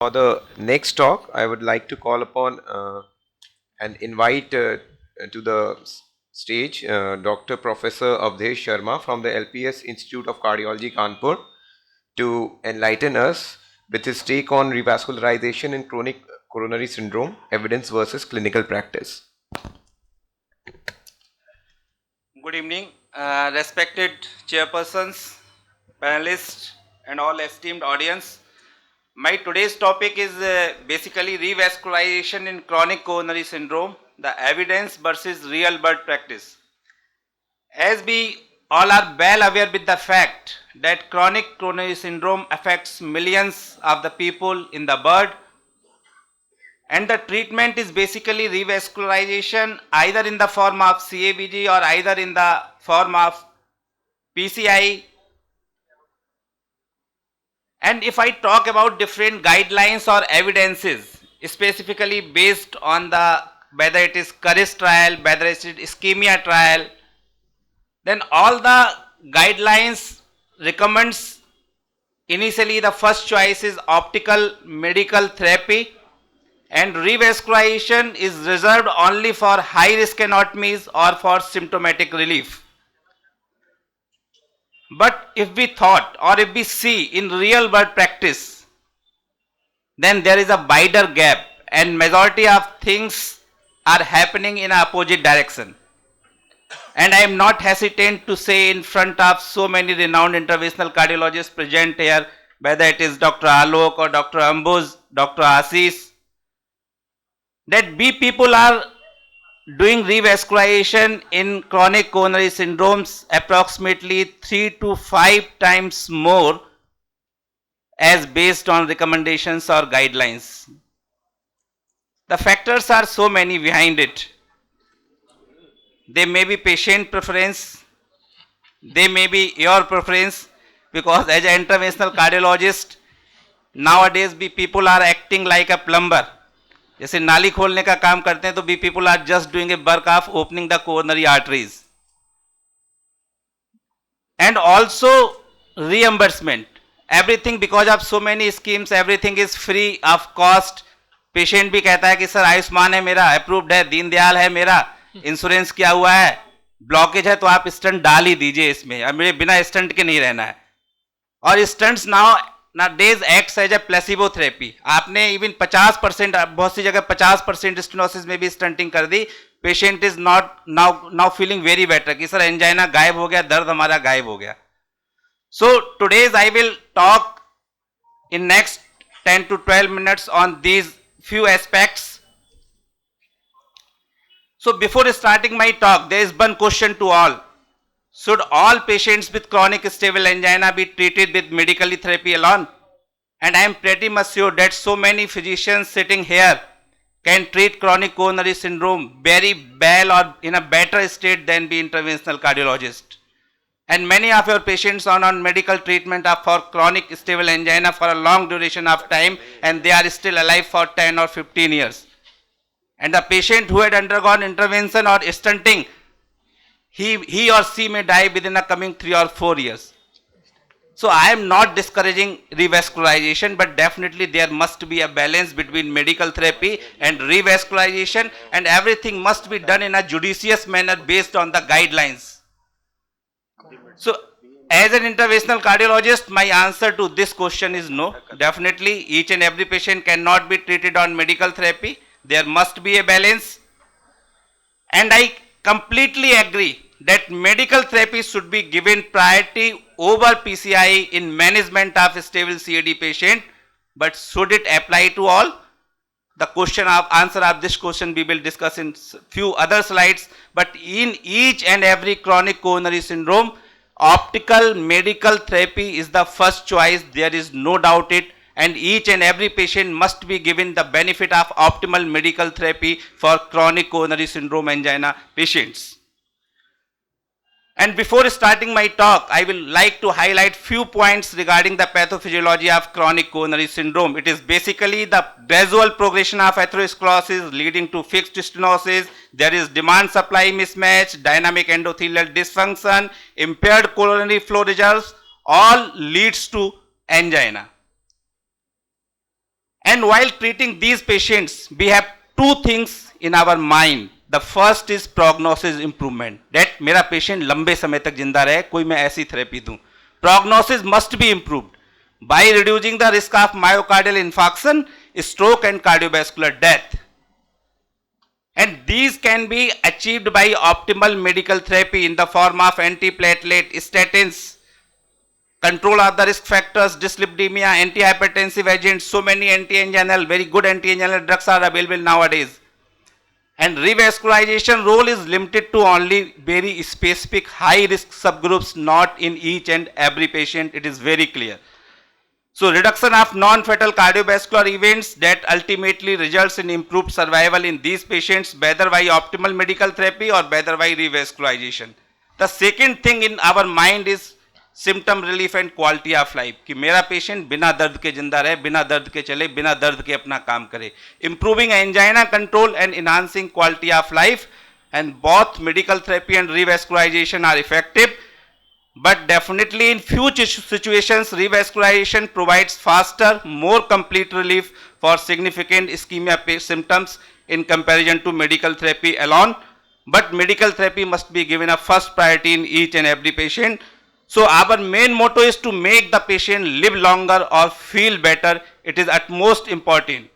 For the next talk, I would like to call upon and invite to the stage Dr. Professor Avdesh Sharma from the LPS Institute of Cardiology, Kanpur, to enlighten us with his take on revascularization in chronic coronary syndrome, evidence versus clinical practice. Good evening, respected chairpersons, panelists, and all esteemed audience. My today's topic is basically revascularization in chronic coronary syndrome, the evidence versus real world practice. As we all are well aware with the fact that chronic coronary syndrome affects millions of the people in the world, and the treatment is basically revascularization either in the form of CABG or either in the form of PCI. And if I talk about different guidelines or evidences, specifically based on the whether it is COURAGE trial, whether it is ischemia trial, then all the guidelines recommends initially the first choice is optical medical therapy, and revascularization is reserved only for high risk anatomies or for symptomatic relief. But if we thought or if we see in real world practice, then there is a wider gap and majority of things are happening in a opposite direction. And I am not hesitant to say in front of so many renowned interventional cardiologists present here, whether it is Dr. Alok or Dr. Ambuz, Dr. Assis, that we people are doing revascularization in chronic coronary syndromes approximately 3 to 5 times more as based on recommendations or guidelines. The factors are so many behind it. They may be patient preference, they may be your preference, because as an interventional cardiologist, nowadays we people are acting like a plumber. जैसे नाली खोलने का काम करते हैं तो we people are just doing a work of opening the coronary arteries. And also reimbursement. Everything because of so many schemes, everything is free of cost. Patient भी कहता है कि सर आयुष्मान है मेरा, अप्रूव्ड है, दीनदयाल है मेरा, इंश्योरेंस किया हुआ है, ब्लॉकेज है तो आप स्टंट डाल ही दीजिए इसमें, अब मेरे बिना स्टंट के नहीं रहना है. और stunts nowadays acts as a placebo therapy. आपने इवन 50%, बहुत सी जगह 50% स्टेनोसिस में भी स्टंटिंग कर दी, patient is not now feeling very better कि सर एंजाइना गायब हो गया, दर्द हमारा गायब हो गया. So today's I will talk in next 10 to 12 minutes on these few aspects. So before starting my talk, there is one question to all. Should all patients with chronic stable angina be treated with medical therapy alone? And I am pretty much sure that so many physicians sitting here can treat chronic coronary syndrome very well or in a better state than the interventional cardiologist. And many of your patients are on medical treatment for chronic stable angina for a long duration of time, and they are still alive for 10 or 15 years. And the patient who had undergone intervention or stenting, he or she may die within the coming 3 or 4 years. So I am not discouraging revascularization, but definitely there must be a balance between medical therapy and revascularization, and everything must be done in a judicious manner based on the guidelines. So as an interventional cardiologist, my answer to this question is no. Definitely each and every patient cannot be treated on medical therapy. There must be a balance. And I completely agree that medical therapy should be given priority over PCI in management of stable CAD patient. But should it apply to all? The answer of this question we will discuss in few other slides. But in each and every chronic coronary syndrome, optical medical therapy is the first choice. There is no doubt it. And each and every patient must be given the benefit of optimal medical therapy for chronic coronary syndrome angina patients. And before starting my talk, I will like to highlight few points regarding the pathophysiology of chronic coronary syndrome. It is basically the gradual progression of atherosclerosis leading to fixed stenosis. There is demand-supply mismatch, dynamic endothelial dysfunction, impaired coronary flow reserves, all leads to angina. And while treating these patients, we have two things in our mind. The first is prognosis improvement. That मेरा patient लंबे समय तक जिंदा रहे, कोई मैं ऐसी therapy दूं. Prognosis must be improved by reducing the risk of myocardial infarction, stroke and cardiovascular death. And these can be achieved by optimal medical therapy in the form of antiplatelet, statins, control of the risk factors, dyslipidemia, antihypertensive agents, so many anti-anginal, very good anti-anginal drugs are available nowadays. And revascularization role is limited to only very specific high risk subgroups, not in each and every patient, it is very clear. So reduction of non-fatal cardiovascular events that ultimately results in improved survival in these patients, whether by optimal medical therapy or whether by revascularization. The second thing in our mind is symptom relief and quality of life कि मेरा patient बिना दर्द के जिंदा रहे, बिना दर्द के चले, बिना दर्द के अपना काम करे. Improving angina control and enhancing quality of life, and both medical therapy and revascularization are effective, but definitely in few situations revascularization provides faster, more complete relief for significant ischemia symptoms in comparison to medical therapy alone. But medical therapy must be given a first priority in each and every patient. So our main motto is to make the patient live longer or feel better. It is utmost important.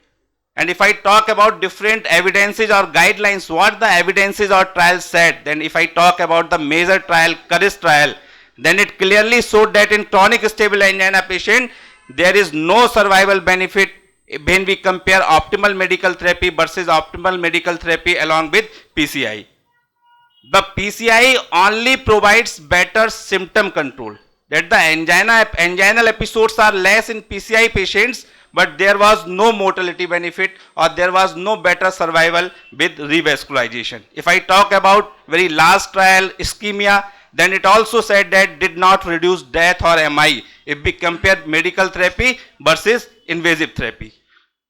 And if I talk about different evidences or guidelines, what the evidences or trials said, then if I talk about the major trial, COURAGE trial, then it clearly showed that in chronic stable angina patient, there is no survival benefit when we compare optimal medical therapy versus optimal medical therapy along with PCI. The PCI only provides better symptom control. That the anginal episodes are less in PCI patients, but there was no mortality benefit or there was no better survival with revascularization. If I talk about very last trial, ischemia, then it also said that did not reduce death or MI if we compare medical therapy versus invasive therapy.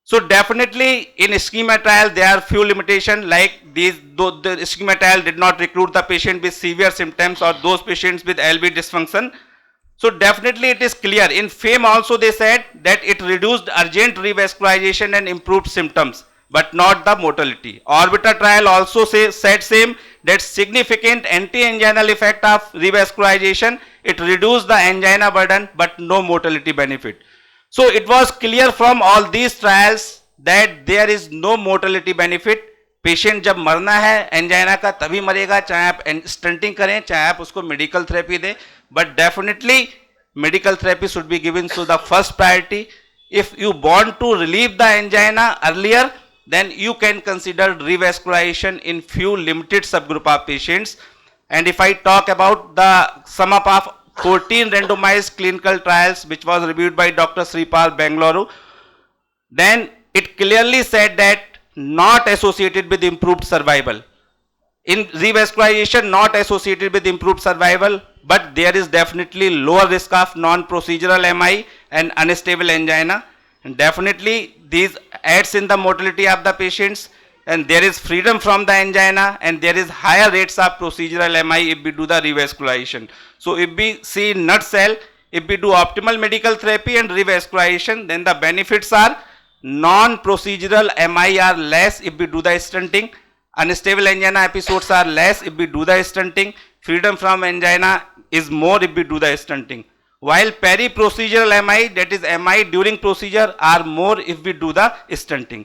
So definitely in ischemia trial there are few limitations, like these, though the ischemia trial did not recruit the patient with severe symptoms or those patients with LV dysfunction. So definitely it is clear. In FAME also they said that it reduced urgent revascularization and improved symptoms, but not the mortality. Orbiter trial also said same, that significant anti-anginal effect of revascularization, it reduced the angina burden but no mortality benefit. So it was clear from all these trials that there is no mortality benefit. Patient जब मरना है angina का तभी मरेगा, चाहे आप stunting करें, चाहे आप उसको मेडिकल थेरेपी दें, but definitely medical therapy should be given to the first priority. If you want to relieve the angina earlier, then you can consider revascularization in few limited subgroup of patients. And if I talk about the sum up of 14 randomized clinical trials which was reviewed by Dr. Sripal Bengaluru, then it clearly said that not associated with improved survival. In revascularization, not associated with improved survival, but there is definitely lower risk of non-procedural MI and unstable angina, and definitely these adds in the mortality of the patients, and there is freedom from the angina, and there is higher rates of procedural MI if we do the revascularization. So if we see in nutshell, if we do optimal medical therapy and revascularization, then the benefits are non-procedural MI are less if we do the stenting, unstable angina episodes are less if we do the stenting, freedom from angina is more if we do the stenting, while peri-procedural MI, that is MI during procedure, are more if we do the stenting.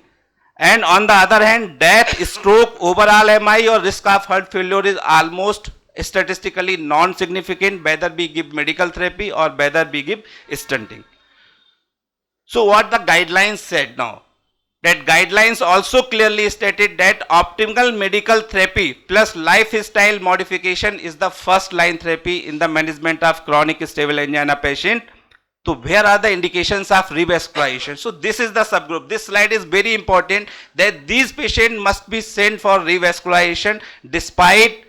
And on the other hand, death, stroke, overall MI or risk of heart failure is almost statistically non-significant whether we give medical therapy or whether we give stenting. So what the guidelines said now? That guidelines also clearly stated that optimal medical therapy plus lifestyle modification is the first line therapy in the management of chronic stable angina patient. So where are the indications of revascularization? So this is the subgroup. This slide is very important, that these patients must be sent for revascularization despite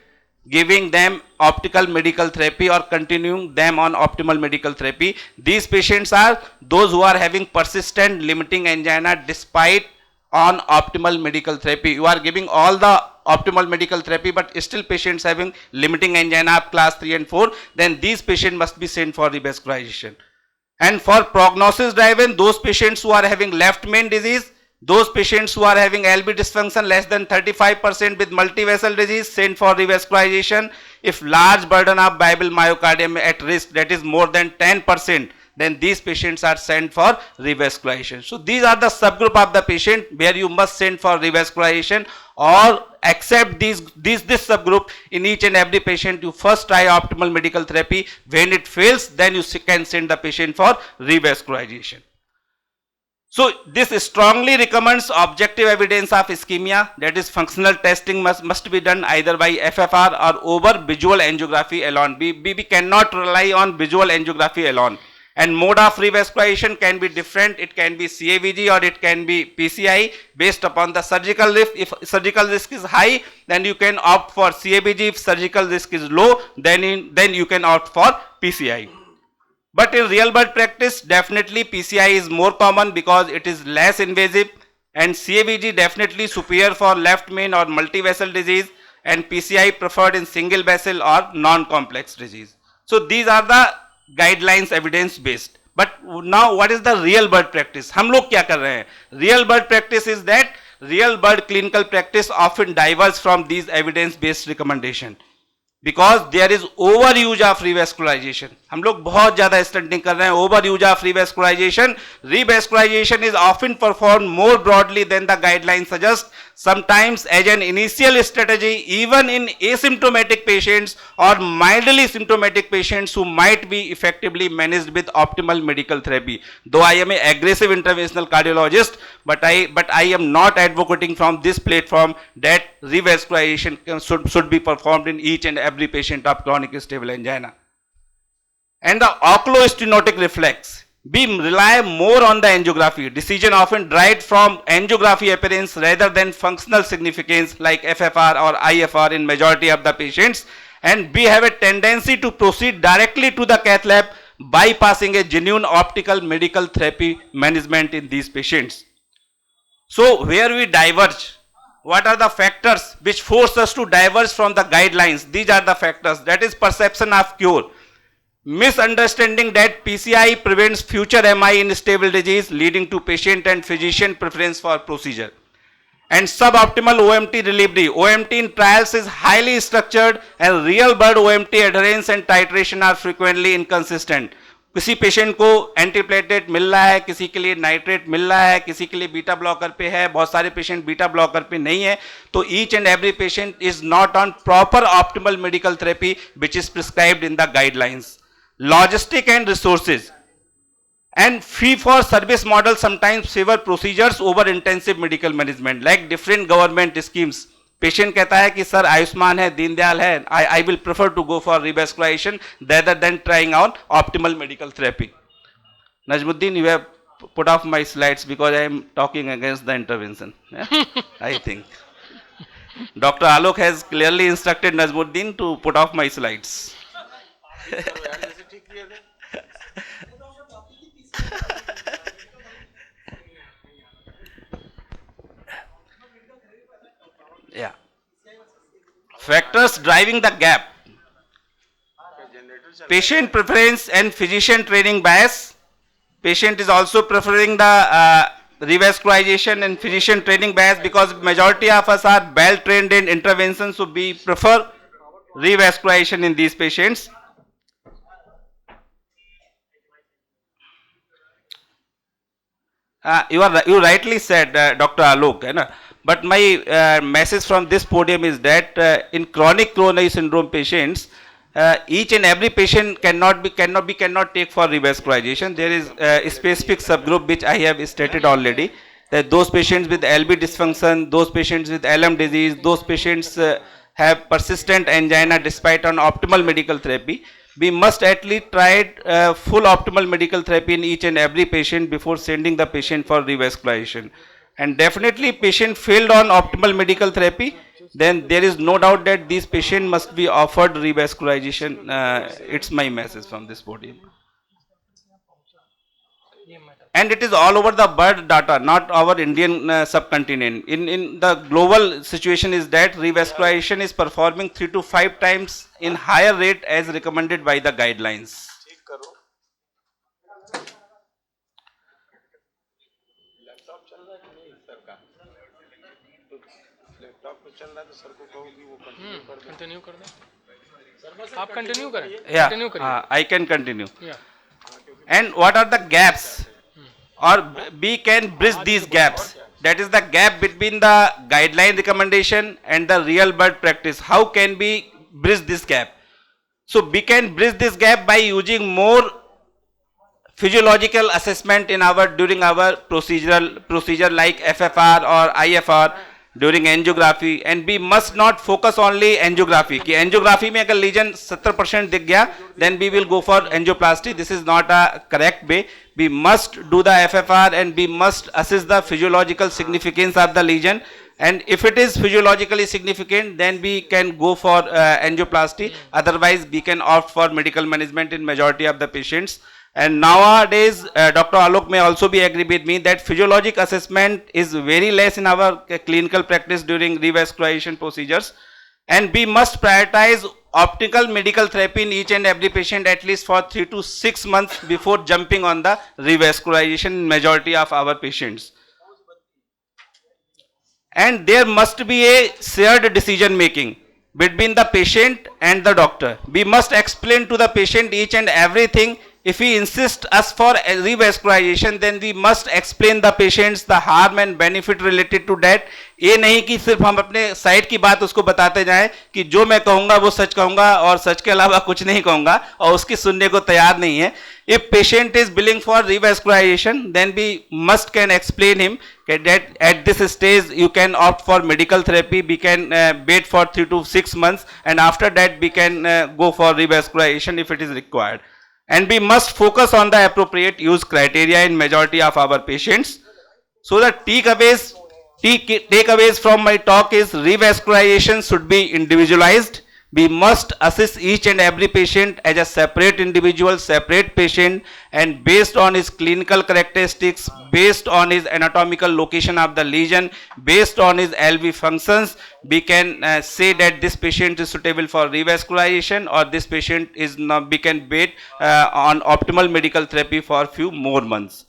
giving them optical medical therapy or continuing them on optimal medical therapy. These patients are those who are having persistent limiting angina despite on optimal medical therapy. You are giving all the optimal medical therapy but still patients having limiting angina of class 3 and 4, then these patients must be sent for revascularization. And for prognosis driven, those patients who are having left main disease, those patients who are having LV dysfunction less than 35% with multivessel disease, sent for revascularization. If large burden of viable myocardium at risk, that is more than 10%, then these patients are sent for revascularization. So these are the subgroup of the patient where you must send for revascularization, or accept this subgroup. In each and every patient, you first try optimal medical therapy. When it fails, then you can send the patient for revascularization. So this strongly recommends objective evidence of ischemia, that is functional testing must be done either by FFR or over visual angiography alone. We cannot rely on visual angiography alone. And mode of revascularization can be different. It can be CAVG or it can be PCI based upon the surgical risk. If surgical risk is high, then you can opt for CAVG. If surgical risk is low, then you can opt for PCI. But in real world practice, definitely PCI is more common because it is less invasive, and CAVG definitely superior for left main or multivessel disease, and PCI preferred in single vessel or non-complex disease. So these are the guidelines evidence based. But now what is the real world practice? हम लोग क्या कर रहे हैं? Real world practice is that real world clinical practice often diverges from these evidence based recommendation, because there is overuse of revascularization. हम लोग बहुत ज़्यादा स्टंटिंग कर रहे हैं, overuse of revascularization. Revascularization is often performed more broadly than the guidelines suggest, sometimes as an initial strategy even in asymptomatic patients or mildly symptomatic patients who might be effectively managed with optimal medical therapy. Though I am an aggressive interventional cardiologist, but I am not advocating from this platform that revascularization should be performed in each and every patient of chronic stable angina. And the oculostenotic reflex, we rely more on the angiography. Decision often derived from angiography appearance rather than functional significance like FFR or IFR in majority of the patients, and we have a tendency to proceed directly to the cath lab, bypassing a genuine optical medical therapy management in these patients. So where we diverge, what are the factors which force us to diverge from the guidelines? These are the factors. That is perception of cure, misunderstanding that PCI prevents future MI in stable disease, leading to patient and physician preference for procedure, and suboptimal OMT delivery. OMT in trials is highly structured, and real world OMT adherence and titration are frequently inconsistent. किसी patient को antiplatelet मिल रहा है, किसी के लिए nitrate मिल रहा है, किसी के लिए बीटा ब्लॉकर पे है, बहुत सारे पेशेंट बीटा ब्लॉकर पे नहीं है. तो each and every patient is not on proper optimal medical therapy which is prescribed in the guidelines. Logistic and resources and fee for service model sometimes favor procedures over intensive medical management, like different government schemes. Patient कहता है कि sir Ayushman है, दीनदयाल है, I will prefer to go for revascularization rather than trying out optimal medical therapy. Najmuddin, you have put off my slides because I am talking against the intervention. Yeah? I think Dr. Alok has clearly instructed Najmuddin to put off my slides. Yeah. Factors driving the gap: patient preference and physician training bias. Patient is also preferring the revascularization and physician training bias because majority of us are well trained in intervention, so we prefer revascularization in these patients. You rightly said, Dr. Alok, है ना? But my message from this podium is that in chronic coronary syndrome patients, each and every patient cannot take for revascularization. There is a specific subgroup which I have stated already, that those patients with LV dysfunction, those patients with LM disease, those patients have persistent angina despite an optimal medical therapy. We must at least try full optimal medical therapy in each and every patient before sending the patient for revascularization. And definitely patient failed on optimal medical therapy, then there is no doubt that these patient must be offered revascularization. It's my message from this podium. And it is all over the world data, not our Indian subcontinent. In the global situation is that revascularization is performing 3 to 5 times in higher rate as recommended by the guidelines. Continue कर दें, आप continue करें, Yeah, continue करिए। I can continue. या And what are the gaps, or we can bridge these gaps? That is the gap between the guideline recommendation and the real world practice. How can we bridge this gap? So we can bridge this gap by using more physiological assessment in our during our procedure like FFR or IFR during angiography, and we must not focus only angiography कि angiography में अगर lesion 70% दिख गया then we will go for angioplasty. This is not a correct way. We must do the FFR and we must assess the physiological significance of the lesion, and if it is physiologically significant then we can go for angioplasty. Otherwise we can opt for medical management in majority of the patients. And nowadays, Dr. Alok may also be agree with me that physiologic assessment is very less in our clinical practice during revascularization procedures, and we must prioritize optical medical therapy in each and every patient at least for 3 to 6 months before jumping on the revascularization in majority of our patients. And there must be a shared decision making between the patient and the doctor. We must explain to the patient each and everything. If he insists us for a revascularization, then we must explain the patients the harm and benefit related to that. ये नहीं कि सिर्फ हम अपने side की बात उसको बताते जाएं कि जो मैं कहूंगा वो सच कहूंगा और सच के अलावा कुछ नहीं कहूंगा और उसकी सुनने को तैयार नहीं है. If patient is willing for revascularization, then we must can explain him that at this stage you can opt for medical therapy. We can wait for 3 to 6 months, and after that we can go for revascularization if it is required. And we must focus on the appropriate use criteria in majority of our patients. So the takeaways from my talk is revascularization should be individualized. We must assess each and every patient as a separate individual, separate patient, and based on his clinical characteristics, based on his anatomical location of the lesion, based on his LV functions, we can say that this patient is suitable for revascularization or this patient is not. We can wait on optimal medical therapy for few more months.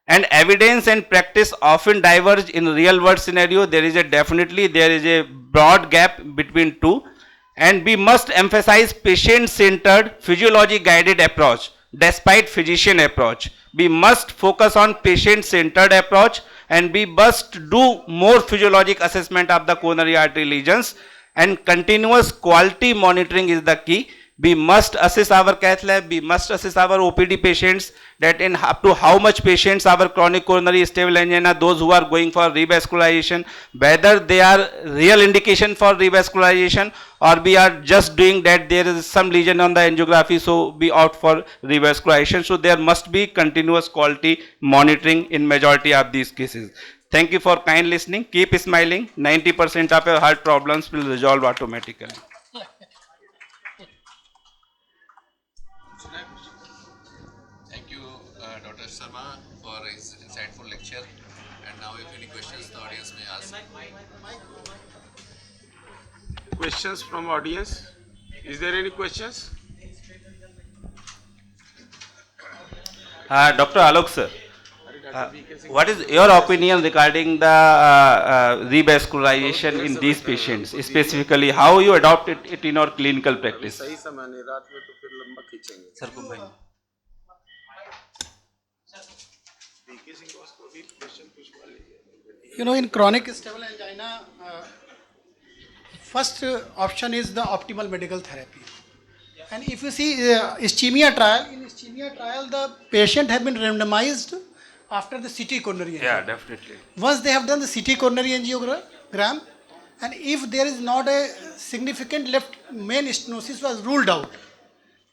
And evidence and practice often diverge in real world scenario. There is a broad gap between two. And we must emphasize patient-centered, physiology-guided approach despite physician approach. We must focus on patient-centered approach, and we must do more physiologic assessment of the coronary artery lesions, and continuous quality monitoring is the key. We must assess our cath lab, we must assess our OPD patients that in up to how much patients our chronic coronary stable angina, those who are going for revascularization, whether they are real indication for revascularization or we are just doing that there is some lesion on the angiography, so we opt for revascularization. So there must be continuous quality monitoring in majority of these cases. Thank you for kind listening. Keep smiling. 90% of your heart problems will resolve automatically. Thank you, Dr. Sharma, for his insightful lecture. And now, if any questions the audience may ask. Questions from audience? Is there any questions? Dr. Alok sir, what is your opinion regarding the revascularization in these patients? Specifically, how you adopt it in your clinical practice? सही समय नहीं, रात में तो फिर लंबा खींचेंगे. VK Singh boss को भी क्वेश्चन पूछवा लीजिए. You know, in chronic stable angina, first option is the optimal medical therapy. And if you see ischemia trial, in ischemia trial, the patient have been randomized after the CT coronary angiogram. Yeah, definitely. Once they have done the CT coronary angiogram, and if there is not a significant left main stenosis was ruled out,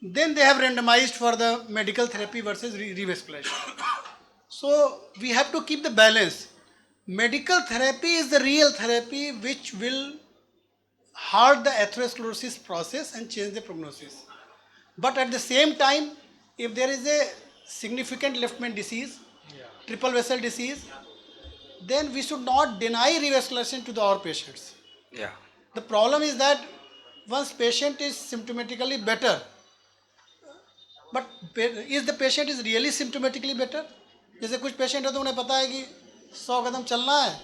then they have randomized for the medical therapy versus revascularization. So we have to keep the balance. Medical therapy is the real therapy which will halt the atherosclerosis process and change the prognosis. But at the same time, if there is a significant left main disease, triple vessel disease, then we should not deny revascularization to our patients. Yeah. The problem is that once patient is symptomatically better, but is the patient is really symptomatically better? जैसे कुछ patient है तो उन्हें पता है कि 100 कदम चलना है